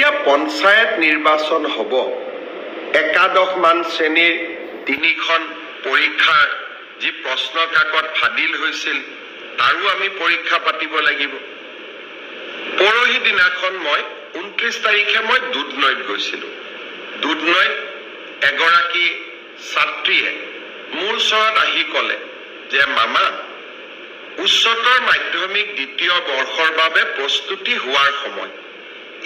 যেতিয়া পঞ্চায়ত নিৰ্বাচন হ'ব, একাদশ মান শ্ৰেণীৰ 3খন পৰীক্ষাৰ যি প্ৰশ্ন কাকত ফাদিল হৈছিল তাৰো আমি পৰীক্ষা পাতিব লাগিব। পৰহি দিনাখন মই 29 তাৰিখে মই দুধনৈত গৈছিলোঁ। দুধনৈত এগৰাকী ছাত্ৰীয়ে মোৰ ওচৰত আহি ক'লে যে মামা, উচ্চতৰ মাধ্যমিক 2য় বৰ্ষৰ বাবে প্ৰস্তুতি হোৱাৰ সময়।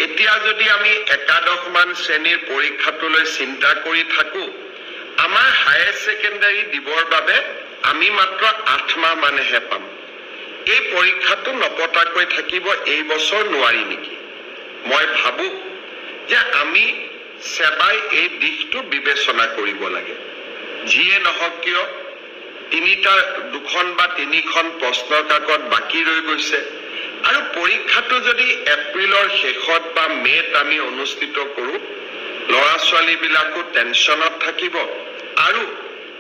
এতিয়া যদি আমি একাদশ মান শ্ৰেণীৰ পৰীক্ষাটোলৈ চিন্তা কৰি থাকো, আমাৰ হায়াৰ ছেকেণ্ডাৰী দিবৰ বাবে আমি মাত্ৰ 8 মাহ মানেহে পাম। এই পৰীক্ষাটো নপতাকৈ থাকিব এই বছৰ নোৱাৰি নেকি? মই ভাবো যে আমি সেবাই এই দিশটো বিবেচনা কৰিব লাগে। যিয়ে নহওক কিয় 2খন বা 3খন প্ৰশ্ন কাকত বাকী ৰৈ গৈছে আৰু পৰীক্ষাটো যদি এপ্ৰিলৰ শেষত বা মে'ত আমি অনুষ্ঠিত কৰোঁ, ল'ৰা ছোৱালীবিলাকো টেনশ্যনত থাকিব আৰু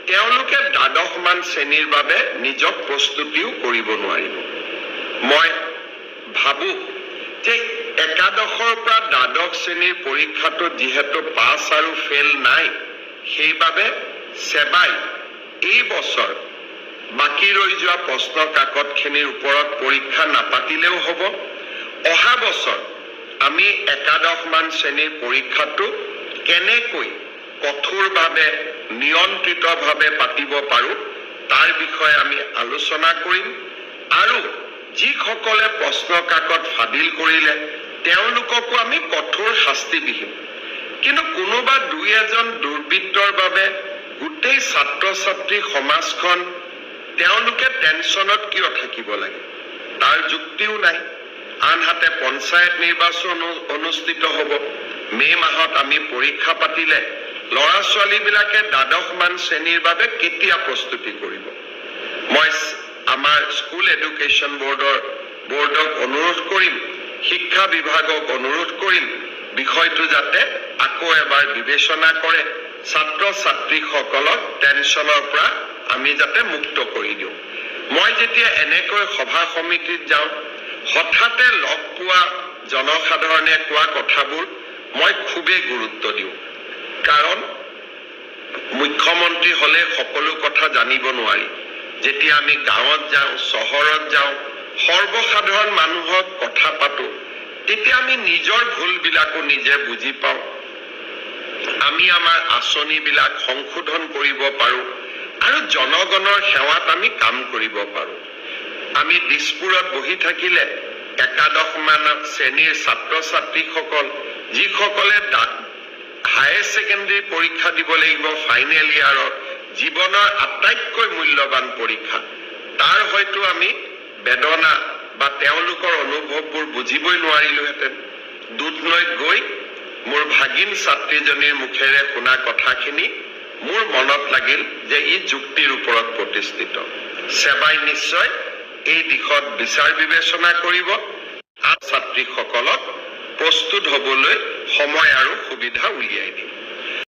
তেওঁলোকে দ্বাদশ মান শ্ৰেণীৰ বাবে নিজক প্ৰস্তুতিও কৰিব নোৱাৰিব। মই ভাবো যে একাদশৰ পৰা দ্বাদশ শ্ৰেণীৰ পৰীক্ষাটো যিহেতু পাছ আৰু ফেল নাই, সেইবাবে সেবাই এই বছৰ বাকী ৰৈ যোৱা প্ৰশ্ন কাকতখিনিৰ ওপৰত পৰীক্ষা নাপাতিলেও হ'ব। অহা বছৰ আমি একাদশ মান শ্ৰেণীৰ পৰীক্ষাটো কেনেকৈ কঠোৰভাৱে নিয়ন্ত্ৰিতভাৱে পাতিব পাৰোঁ তাৰ বিষয়ে আমি আলোচনা কৰিম আৰু যিসকলে প্ৰশ্ন কাকত ফাদিল কৰিলে তেওঁলোককো আমি কঠোৰ শাস্তি দিম। কিন্তু কোনোবা 2-এজন দুৰ্বৃত্তৰ বাবে গোটেই ছাত্ৰ ছাত্ৰী সমাজখন তেওঁলোকে টেনশ্যনত কিয় থাকিব লাগে? তাৰ যুক্তিও নাই। আনহাতে পঞ্চায়ত নিৰ্বাচন অনুষ্ঠিত হ'ব, মে' মাহত আমি পৰীক্ষা পাতিলে ল'ৰা ছোৱালীবিলাকে দ্বাদশ মান শ্ৰেণীৰ বাবে কেতিয়া প্ৰস্তুতি কৰিব? মই আমাৰ স্কুল এডুকেশ্যন বৰ্ডক অনুৰোধ কৰিম, শিক্ষা বিভাগক অনুৰোধ কৰিম, বিষয়টো যাতে আকৌ এবাৰ বিবেচনা কৰে, ছাত্ৰ ছাত্ৰীসকলক টেনশ্যনৰ পৰা আমি যাতে মুক্ত কৰি দিওঁ। মই যেতিয়া এনেকৈ সভা সমিতিত যাওঁ, হঠাতে লগ পোৱা জনসাধাৰণে কোৱা কথাবোৰ মই খুবেই গুৰুত্ব দিওঁ। কাৰণ মুখ্যমন্ত্ৰী হ'লে সকলো কথা জানিব নোৱাৰি। যেতিয়া আমি গাঁৱত যাওঁ, চহৰত যাওঁ, সৰ্বসাধাৰণ মানুহক কথা পাতো, তেতিয়া আমি নিজৰ ভুলবিলাকো নিজে বুজি পাওঁ। আমি আমাৰ আঁচনিবিলাক সংশোধন কৰিব পাৰোঁ আৰু জনগণৰ সেৱাত আমি কাম কৰিব পাৰোঁ। আমি দিছপুৰত বহি থাকিলে একাদশ মান শ্ৰেণীৰ ছাত্ৰ ছাত্ৰীসকল যিসকলে হায়াৰ ছেকেণ্ডাৰী পৰীক্ষা দিব লাগিব, ফাইনেল ইয়াৰৰ জীৱনৰ আটাইতকৈ মূল্যৱান পৰীক্ষা, তাৰ হয়তো আমি বেদনা বা তেওঁলোকৰ অনুভৱবোৰ বুজিবই নোৱাৰিলোহেঁতেন। দুধনৈত গৈ মোৰ ভাগিন ছাত্ৰীজনীৰ মুখেৰে শুনা কথাখিনি মোৰ মনত লাগিল যে ই যুক্তিৰ ওপৰত প্ৰতিষ্ঠিত। সেবাই নিশ্চয় এই দিশত বিচাৰ বিবেচনা কৰিব আৰু ছাত্ৰীসকলক প্ৰস্তুত হ'বলৈ সময় আৰু সুবিধা উলিয়াই দিব।